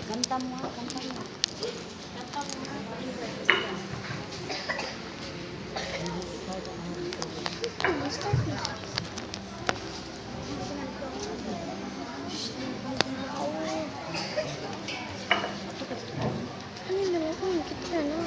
Kanta mo, kanta mo. Kanta mo. Ano naman kung kita na?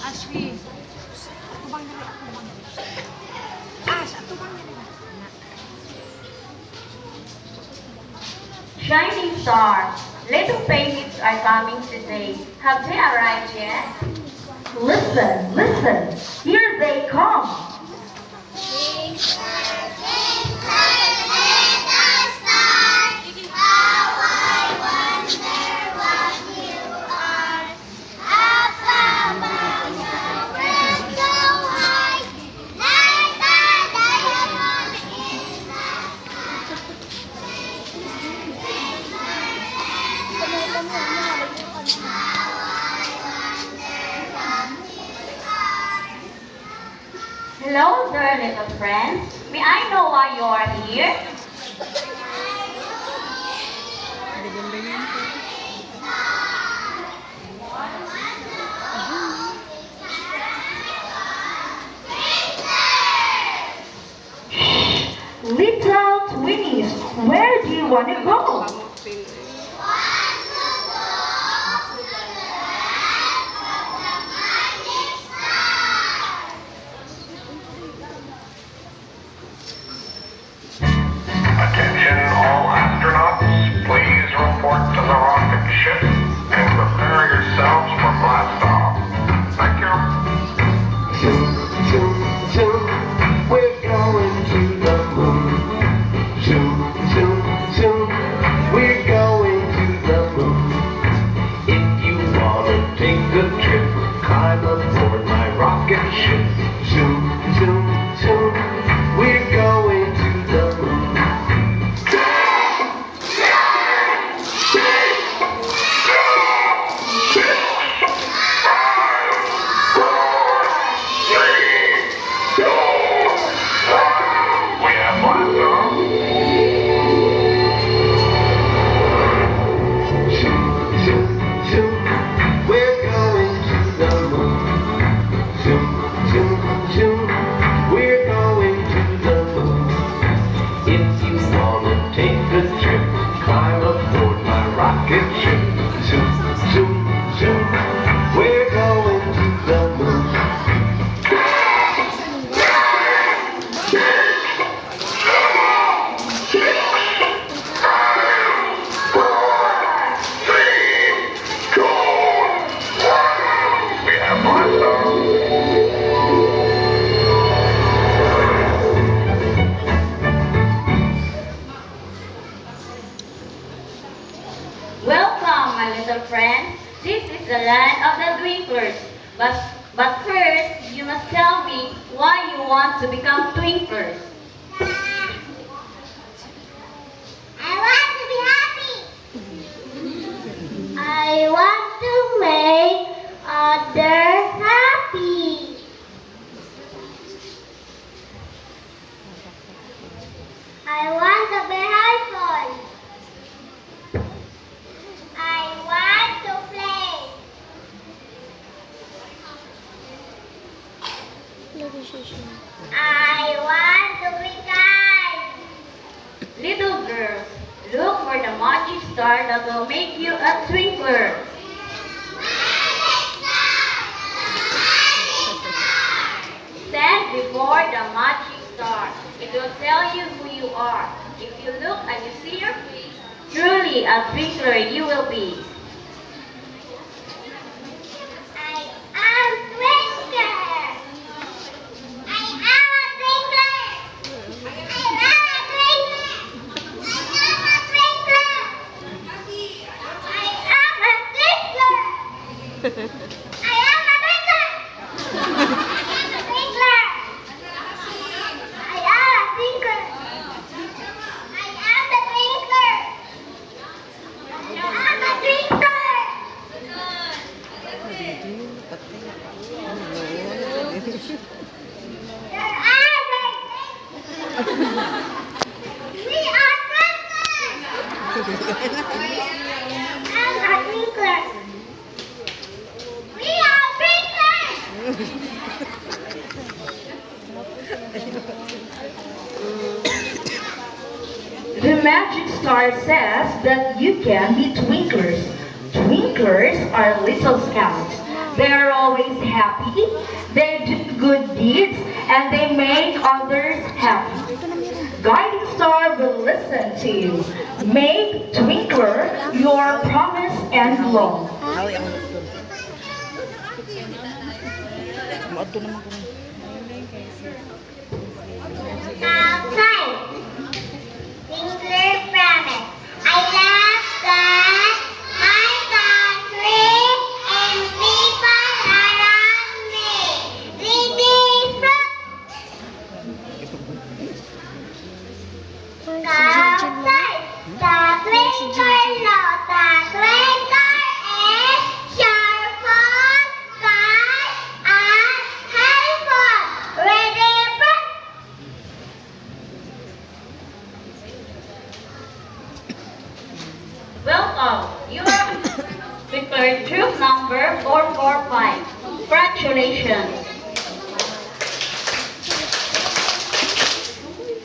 Ashby. Ako bang dali? Ako bang dali? Ash, ako bang dali? Shining star, little babies are coming today. Have they arrived yet? Listen, listen, here they come. Hello there, little friends. May I know why you are here? Ganda yan po. Little twinnies, where do you want to go? Attention all astronauts, please report to the rocket ship and prepare yourselves for blast off. Thank you. Zoom, zoom, zoom, we're going to the moon. Zoom, zoom, zoom, we're going to the moon. If you wanna take a trip, climb aboard my rocket ship. Zoom, zoom, zoom, we're going to the moon. We have blast off. Zoom, zoom, zoom, we're going to the moon. Zoom, zoom, zoom, we're going to the moon. If you wanna take a trip, climb aboard my rocket ship. Zoom, zoom, zoom, we're going to the moon. We have blast off. Welcome, my little friends. This is the land of the twinklers. But first, you must tell me why you want to become twinklers. I want to be happy. I want to make others happy. I want to be helpful. I want to play. I want to be kind. Little girls, look for the magic star that will make you a twinkler. Stand before the magic star. It will tell you who you are. If you look and you see your face, truly a twinkler you will be. I am twinkling. There are we are twinklers. I'm a twinkler. We are twinklers. The magic star says that you can be twinklers. Twinklers are little scouts. They are always happy, they do good deeds, and they make others happy. Guiding Star will listen to you. Make Twinkler your promise and law. Outside. Twinkler promise. I love God, my country, and people around me. Reading from outside. The twinkle not the twinkle is sharper, bright, and helpful. Ready from Welcome. You are Twinkler troop number 445. Congratulations.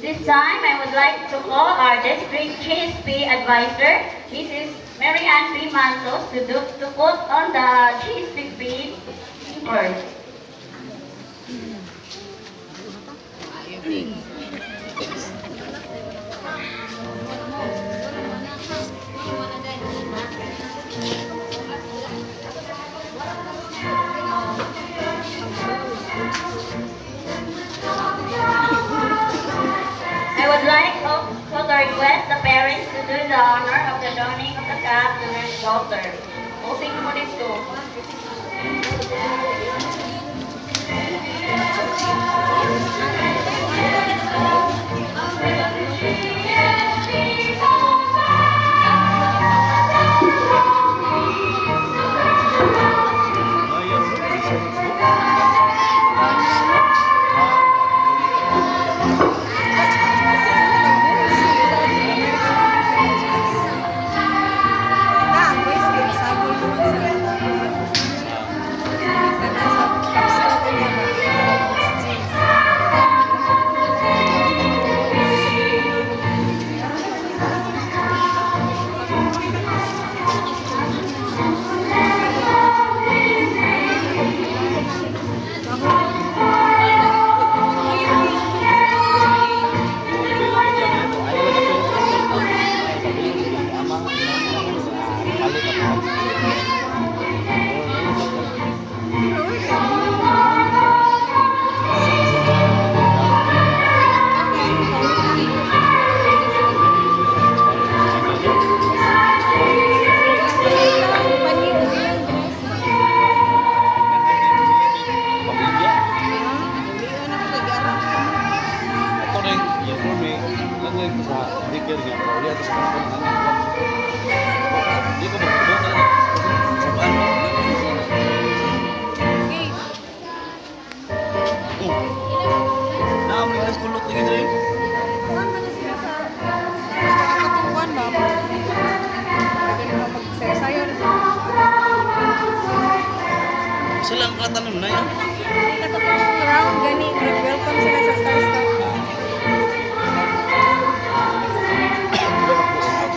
This time, I would like to call our district GSP advisor, Mrs. Mary Ann P. Mantos, to put on the GSP first. I would like also to request the parents to do the honor of the donning of the cap to their daughter. Posing mo dito. Sila ang katanong na yan. Round gani, welcome sila sa Star Scout.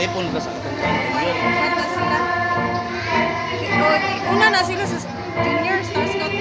Tepon ka sa katong Bata sila. Una na sila sa junior Star Scout.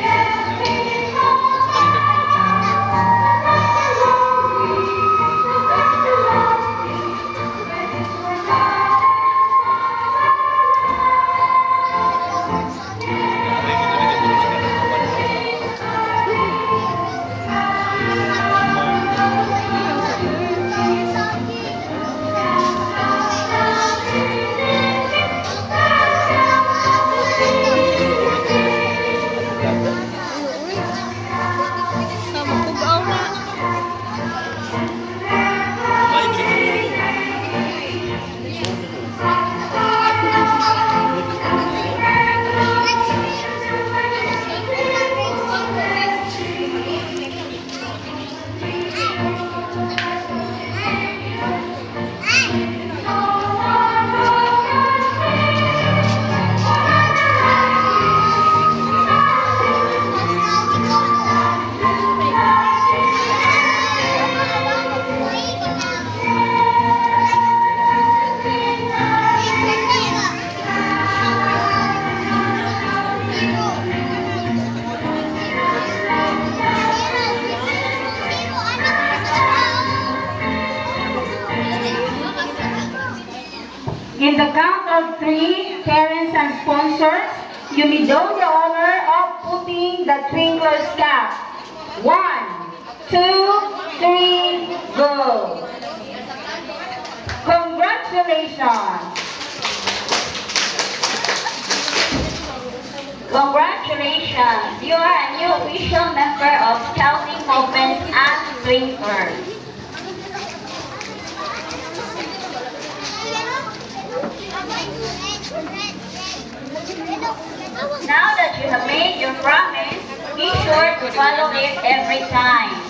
With a count of 3, parents and sponsors, you may do the honor of putting the Twinklers cap. 1, 2, 3, go! Congratulations! Congratulations! You are a new official member of Scouting Movement and Twinklers. Now that you have made your promise, be sure to follow it every time.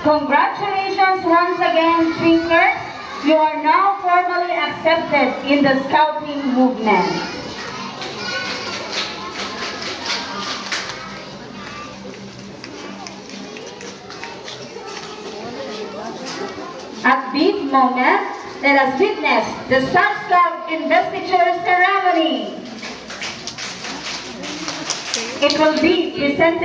Congratulations once again, Twinklers. You are now formally accepted in the Scouting movement. At this moment, let us witness the Sun Scout investiture ceremony. It will be presented